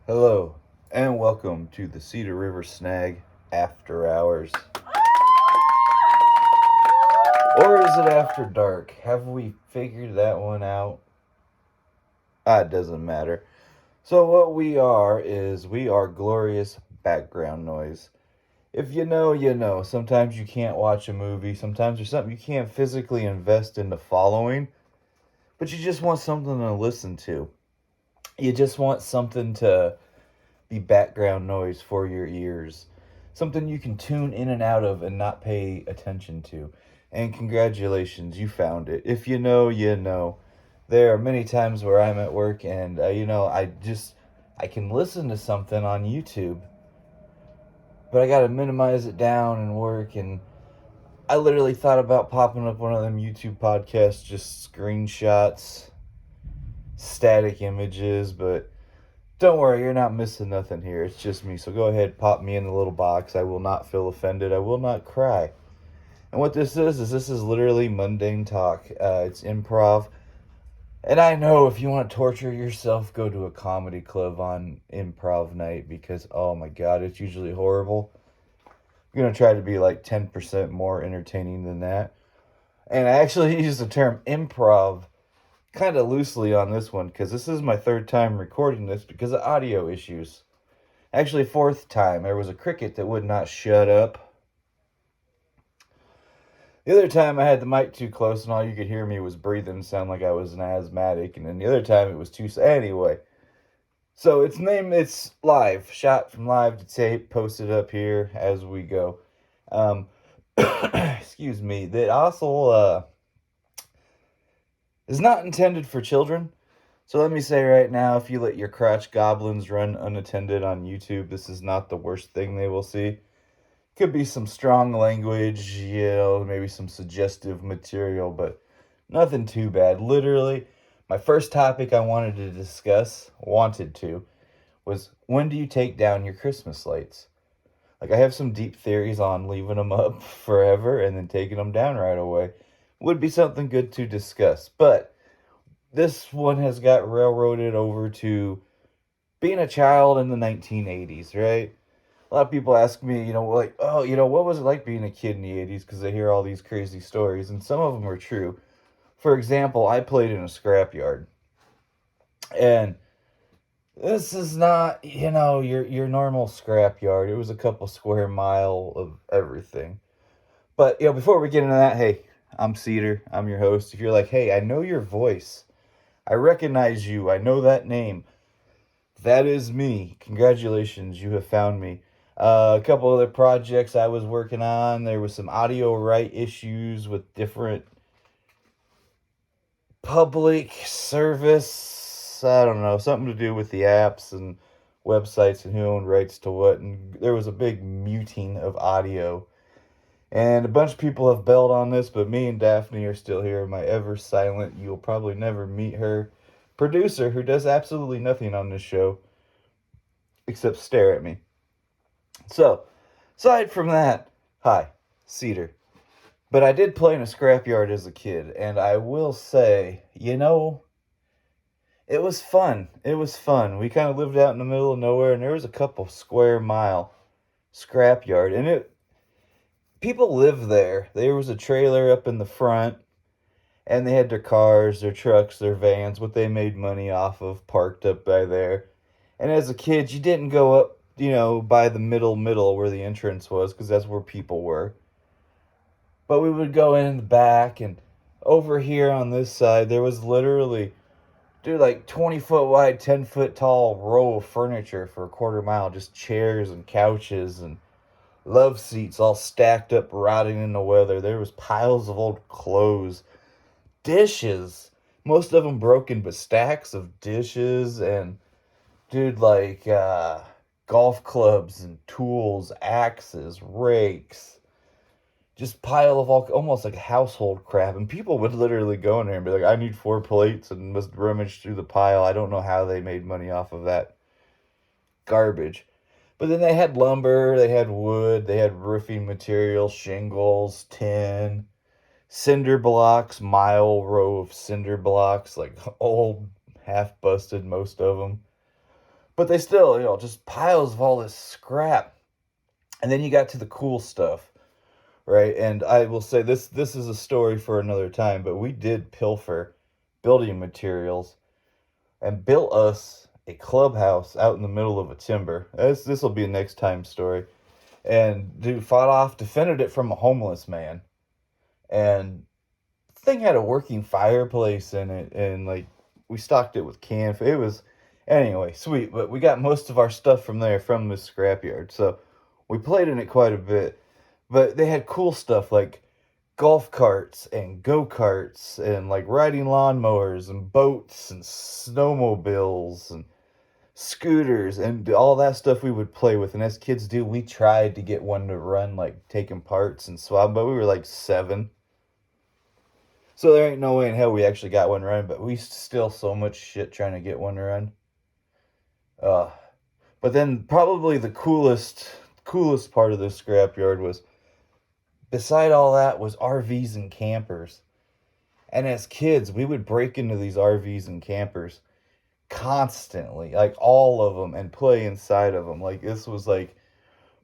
Hello, and welcome to the Cedar River Snag After Hours. Or is it after dark? Have we figured that one out? It doesn't matter. So, what we are is we are glorious background noise. If you know, you know. Sometimes you can't watch a movie, sometimes there's something you can't physically invest into following, but you just want something to listen to. You just want something to be background noise for your ears. Something you can tune in and out of and not pay attention to. And congratulations, you found it. If you know, you know. There are many times where I'm at work and, I can listen to something on YouTube, but I gotta minimize it down and work. And I literally thought about popping up one of them YouTube podcasts, just screenshots, static images, but don't worry, you're not missing nothing here. It's just me. So go ahead, pop me in the little box. I will not feel offended. I will not cry. And what this is literally mundane talk. It's improv. And I know if you want to torture yourself, go to a comedy club on improv night because, oh my God, it's usually horrible. I'm going to try to be like 10% more entertaining than that. And I actually use the term improv kind of loosely on this one because this is my third time recording this because of audio issues. Actually, fourth time. There was a cricket that would not shut up. The other time I had the mic too close and all you could hear me was breathing, sound like I was an asthmatic. And then the other time it was too... Anyway. So it's live. Shot from live to tape. Posted up here as we go. Excuse me. That also is not intended for children. So let me say right now, if you let your crotch goblins run unattended on YouTube, this is not the worst thing they will see. Could be some strong language, maybe some suggestive material, but nothing too bad. Literally, my first topic I wanted to discuss, was when do you take down your Christmas lights? Like, I have some deep theories on leaving them up forever and then taking them down right away. Would be something good to discuss, but this one has got railroaded over to being a child in the 1980s, right? A lot of people ask me, what was it like being a kid in the 80s? Because they hear all these crazy stories, and some of them are true. For example, I played in a scrapyard. And this is not, your normal scrapyard. It was a couple square mile of everything. But, before we get into that, hey, I'm Cedar. I'm your host. If you're like, hey, I know your voice. I recognize you. I know that name. That is me. Congratulations, you have found me. A couple other projects I was working on. There was some audio right issues with different public service. I don't know, something to do with the apps and websites and who owned rights to what. And there was a big muting of audio. And a bunch of people have bailed on this, but me and Daphne are still here. My ever silent, you'll probably never meet her, producer who does absolutely nothing on this show except stare at me. So, aside from that, hi, Cedar. But I did play in a scrapyard as a kid, and I will say, it was fun. It was fun. We kind of lived out in the middle of nowhere, and there was a couple square mile scrapyard, and people lived there. There was a trailer up in the front, and they had their cars, their trucks, their vans, what they made money off of, parked up by there. And as a kid, you didn't go up, by the middle where the entrance was, because that's where people were. But we would go in the back, and over here on this side, there was literally, like 20-foot wide, 10-foot tall row of furniture for a quarter mile. Just chairs and couches and love seats all stacked up, rotting in the weather. There was piles of old clothes, dishes, most of them broken, but stacks of dishes and, golf clubs and tools, axes, rakes, just pile of almost like household crap. And people would literally go in there and be like, I need 4 plates, and must rummage through the pile. I don't know how they made money off of that garbage. But then they had lumber, they had wood, they had roofing material, shingles, tin, cinder blocks, mile row of cinder blocks, like old, half busted, most of them. But they still, just piles of all this scrap. And then you got to the cool stuff, right? And I will say this is a story for another time, but we did pilfer building materials and built us a clubhouse out in the middle of a timber. This will be a next time story. And dude fought off, defended it from a homeless man. And the thing had a working fireplace in it, and like we stocked it with canned. It was anyway sweet, but we got most of our stuff from there from this scrapyard. So we played in it quite a bit. But they had cool stuff like golf carts and go-karts and like riding lawnmowers and boats and snowmobiles and scooters and all that stuff we would play with. And as kids do, we tried to get one to run, like taking parts and swab, but we were like 7. So there ain't no way in hell we actually got one running, but we still so much shit trying to get one to run. Uh, but then probably the coolest part of this scrapyard was, beside all that, was RVs and campers. And as kids, we would break into these RVs and campers constantly, like all of them, and play inside of them. Like this was like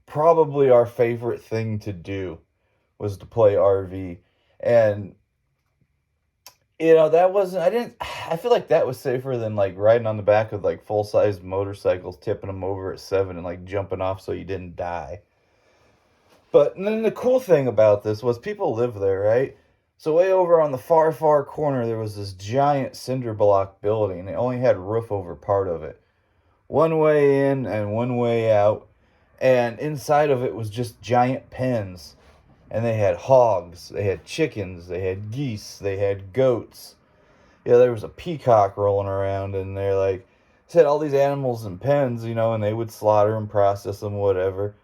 probably our favorite thing to do, was to play RV. And that wasn't, I feel like that was safer than like riding on the back of like full-size motorcycles, tipping them over at 7 and like jumping off so you didn't die. But then the cool thing about this was people live there, right? So way over on the far, far corner, there was this giant cinder block building. It only had roof over part of it. One way in and one way out. And inside of it was just giant pens. And they had hogs, they had chickens, they had geese, they had goats. Yeah, there was a peacock rolling around in there. Like, they had all these animals in pens, and they would slaughter and process them, whatever.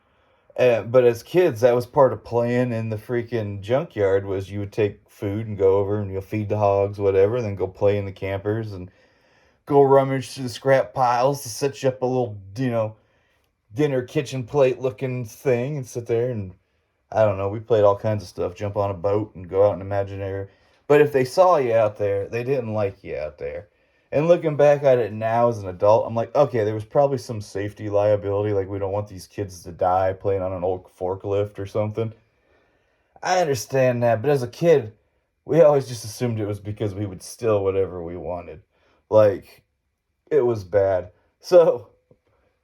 But as kids, that was part of playing in the freaking junkyard, was you would take food and go over and you'll feed the hogs, whatever, and then go play in the campers and go rummage through the scrap piles to set you up a little, dinner kitchen plate looking thing and sit there and, I don't know, we played all kinds of stuff, jump on a boat and go out in imaginary. But if they saw you out there, they didn't like you out there. And looking back at it now as an adult, I'm like, okay, there was probably some safety liability. Like, we don't want these kids to die playing on an old forklift or something. I understand that. But as a kid, we always just assumed it was because we would steal whatever we wanted. Like, it was bad. So,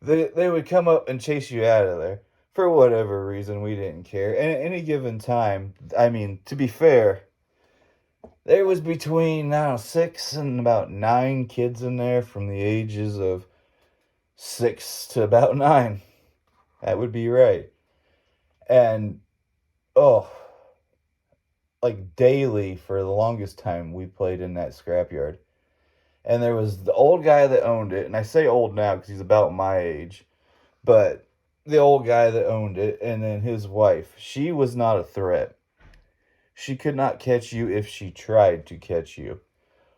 they would come up and chase you out of there. For whatever reason, we didn't care. And at any given time, I mean, to be fair, there was between, 6 and about 9 kids in there from the ages of 6 to about 9. That would be right. And, oh, like daily for the longest time, we played in that scrapyard. And there was the old guy that owned it, and I say old now because he's about my age, but the old guy that owned it, and then his wife, she was not a threat. She could not catch you if she tried to catch you.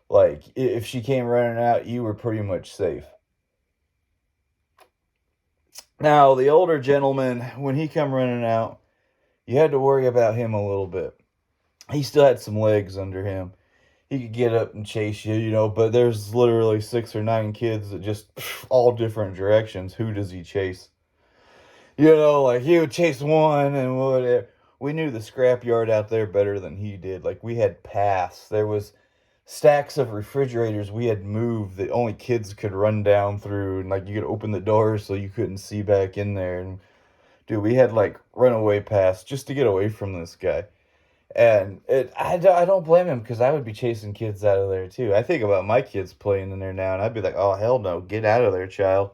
Like, if she came running out, you were pretty much safe. Now, the older gentleman, when he come running out, you had to worry about him a little bit. He still had some legs under him. He could get up and chase you, but there's literally 6 or 9 kids that just all different directions. Who does he chase? Like he would chase one and whatever. We knew the scrapyard out there better than he did. Like, we had paths. There was stacks of refrigerators we had moved that only kids could run down through, and like you could open the doors so you couldn't see back in there. And dude, we had like runaway paths just to get away from this guy. And I don't blame him, because I would be chasing kids out of there too. I think about my kids playing in there now, and I'd be like, oh hell no, get out of there, child.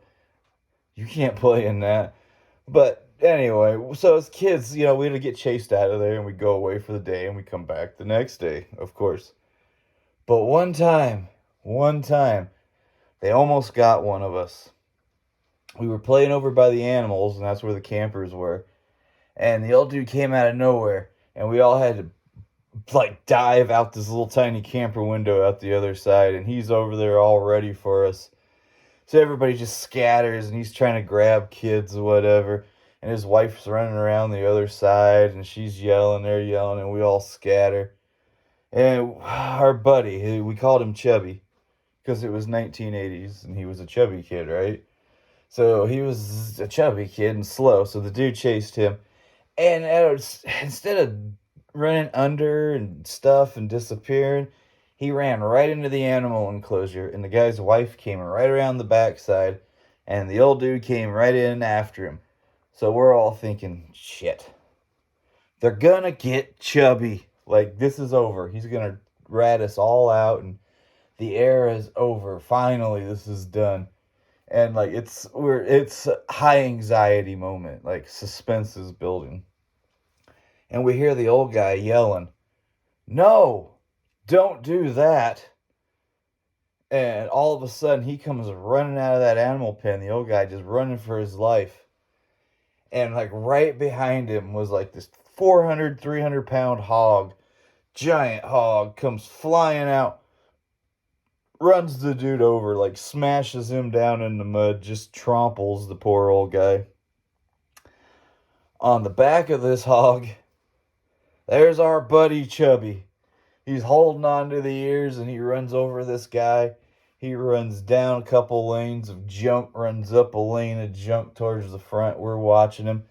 You can't play in that. But anyway, so as kids, we had to get chased out of there, and we'd go away for the day, and we'd come back the next day, of course. But one time, they almost got one of us. We were playing over by the animals, and that's where the campers were. And the old dude came out of nowhere, and we all had to, like, dive out this little tiny camper window out the other side, and he's over there all ready for us. So everybody just scatters, and he's trying to grab kids or whatever. And his wife's running around the other side, and she's yelling, they're yelling, and we all scatter. And our buddy, we called him Chubby, because it was 1980s, and he was a chubby kid, right? So he was a chubby kid and slow. So the dude chased him. And instead of running under and stuff and disappearing, he ran right into the animal enclosure. And the guy's wife came right around the backside. And the old dude came right in after him. So we're all thinking, shit. They're gonna get Chubby. Like, this is over. He's gonna rat us all out. And the era is over. Finally, this is done. And like it's a high anxiety moment. Like suspense is building. And we hear the old guy yelling, "No, don't do that." And all of a sudden, he comes running out of that animal pen. The old guy just running for his life. And like right behind him was like this 400, 300 pound hog, giant hog, comes flying out, runs the dude over, like smashes him down in the mud, just tramples the poor old guy. On the back of this hog, there's our buddy Chubby. He's holding on to the ears and he runs over this guy. He runs down a couple lanes of junk, runs up a lane of junk towards the front. We're watching him.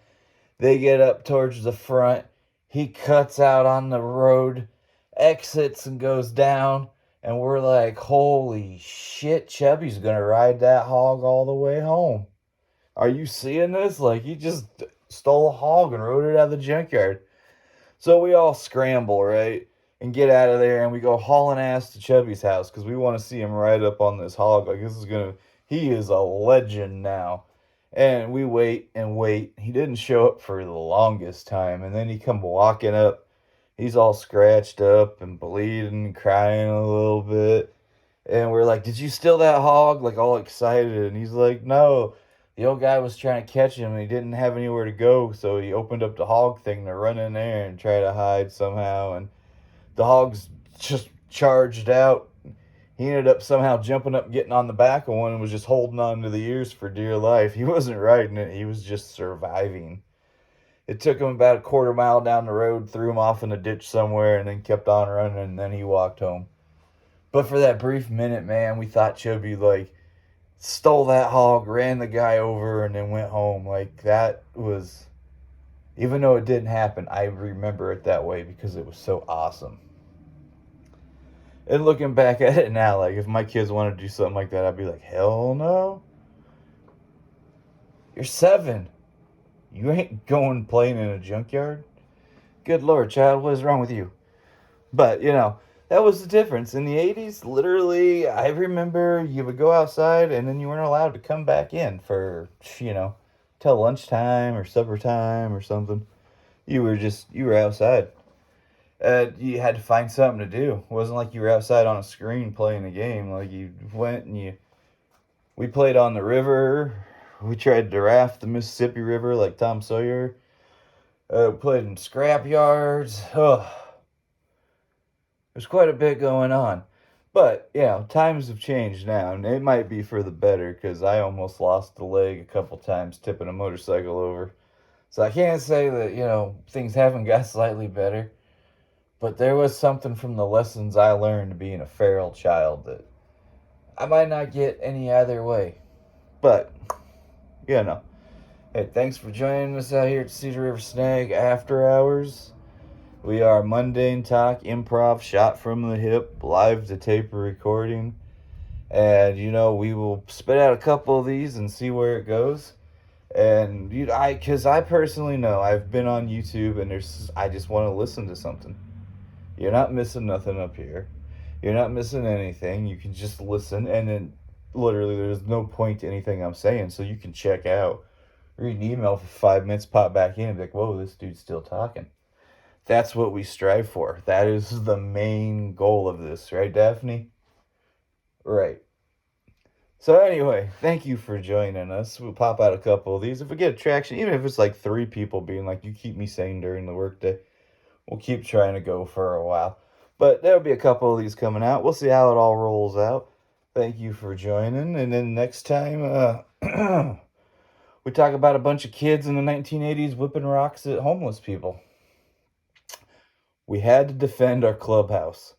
They get up towards the front. He cuts out on the road, exits and goes down. And we're like, holy shit, Chubby's going to ride that hog all the way home. Are you seeing this? Like, he just stole a hog and rode it out of the junkyard. So we all scramble, right? And get out of there, and we go hauling ass to Chubby's house because we want to see him ride up on this hog. Like, he is a legend now. And we wait and wait. He didn't show up for the longest time, and then he come walking up. He's all scratched up and bleeding, crying a little bit. And we're like, "Did you steal that hog?" Like, all excited. And he's like, "No. The old guy was trying to catch him, and he didn't have anywhere to go, so he opened up the hog thing to run in there and try to hide somehow. And the hog's just charged out. He ended up somehow jumping up, getting on the back of one, and was just holding on to the ears for dear life. He wasn't riding it. He was just surviving. It took him about a quarter mile down the road, threw him off in a ditch somewhere, and then kept on running, and then he walked home. But for that brief minute, man, we thought Chubby, like, stole that hog, ran the guy over, and then went home. Like, that was... Even though it didn't happen, I remember it that way because it was so awesome. And looking back at it now, like, if my kids wanted to do something like that, I'd be like, hell no. You're 7. You ain't going playing in a junkyard. Good Lord, child, what is wrong with you? But, that was the difference. In the 80s, literally, I remember you would go outside and then you weren't allowed to come back in for, till lunchtime or supper time or something. You were outside. You had to find something to do. It wasn't like you were outside on a screen playing a game. Like, you went and we played on the river. We tried to raft the Mississippi River like Tom Sawyer. Played in scrapyards. There's quite a bit going on. But, times have changed now, and it might be for the better, because I almost lost a leg a couple times tipping a motorcycle over. So I can't say that, things haven't got slightly better, but there was something from the lessons I learned being a feral child that I might not get any other way. But, Hey, thanks for joining us out here at Cedar River Snag After Hours. We are mundane talk, improv, shot from the hip, live to tape recording. And, we will spit out a couple of these and see where it goes. And, because I personally know, I've been on YouTube and I just want to listen to something. You're not missing nothing up here. You're not missing anything. You can just listen, and then literally there's no point to anything I'm saying, so you can check out. Read an email for 5 minutes, pop back in, and be like, whoa, this dude's still talking. That's what we strive for. That is the main goal of this, right, Daphne? Right. So anyway, thank you for joining us. We'll pop out a couple of these. If we get traction, even if it's like 3 people being like, you keep me sane during the workday, we'll keep trying to go for a while. But there'll be a couple of these coming out. We'll see how it all rolls out. Thank you for joining. And then next time, we talk about a bunch of kids in the 1980s whipping rocks at homeless people. We had to defend our clubhouse.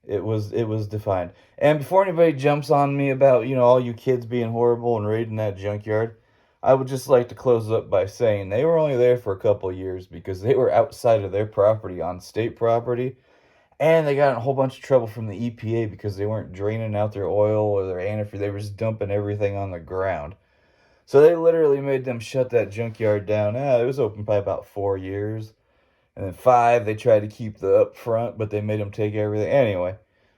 It was defined. And before anybody jumps on me about, all you kids being horrible and raiding that junkyard, I would just like to close up by saying they were only there for a couple of years because they were outside of their property on state property, and they got in a whole bunch of trouble from the EPA because they weren't draining out their oil or their antifreeze. They were just dumping everything on the ground. So they literally made them shut that junkyard down. It was open by about 4 years. And then 5, they tried to keep the up front, but they made them take everything. Anyway,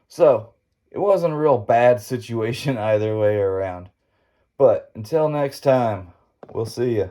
so it wasn't a real bad situation either way around. But until next time, we'll see ya.